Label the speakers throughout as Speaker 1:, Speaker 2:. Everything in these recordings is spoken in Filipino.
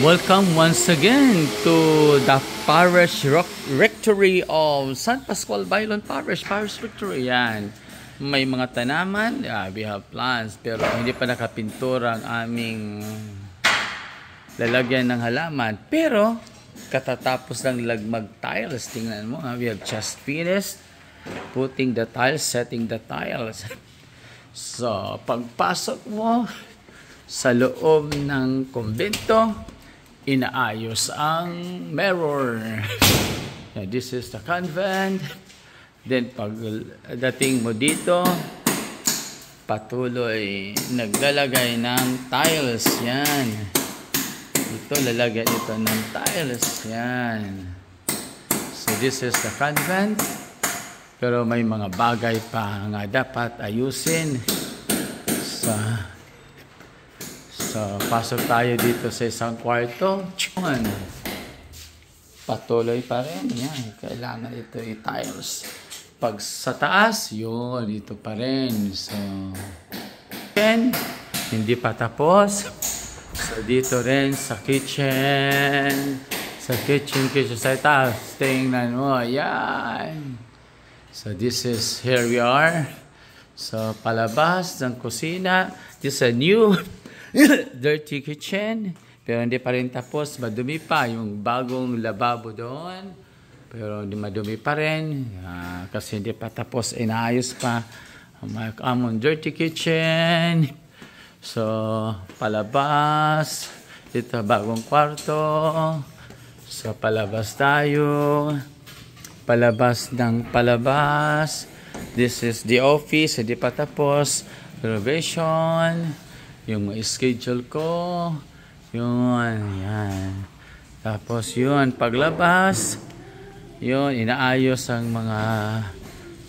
Speaker 1: Welcome once again to the Parish Rectory of San Pascual Bailon Parish Rectory. Yan. May mga tanaman, we have plants, pero hindi pa nakapintura ang aming lalagyan ng halaman. Pero katatapos lang mag-tiles. Tingnan mo, we have just finished putting the tiles, setting the tiles. So, pagpasok mo sa loob ng kumbento, inaayos ang mirror. This is the convent. Then pag dating mo dito, patuloy naglalagay ng tiles. Yan. Ito, lalagyan ito ng tiles. Yan. So this is the convent. Pero may mga bagay pa nga dapat ayusin. So, pasok tayo dito sa isang kwarto. Patuloy pa rin. Yan. Kailangan ito i-tiles. Pag sa taas, yun. Dito pa rin. So, hindi pa tapos. So, dito rin sa kitchen. Sa kitchen sa taas. Tingnan mo. Yan. So, this is, here we are. So, palabas ng kusina. This is a new dirty kitchen, pero hindi pa rin tapos, madumi pa yung bagong lababo doon, pero hindi madumi pa rin kasi hindi pa tapos, inaayos pa ang among dirty kitchen. So palabas, ito bagong kwarto. So palabas tayo, palabas ng palabas. This is the office, hindi pa tapos, renovation. Yung schedule ko, yun, yan. Tapos yun, paglabas, yun, inaayos ang mga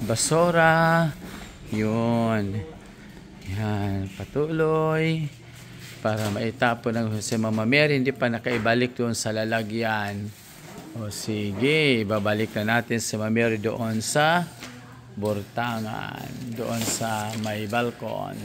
Speaker 1: basura, yun. Yan, patuloy, para maitapon ng si Mama Mary, hindi pa nakaibalik doon sa lalagyan. O sige, ibabalik na natin si Mama Mary doon sa Bortangan, doon sa may balkon.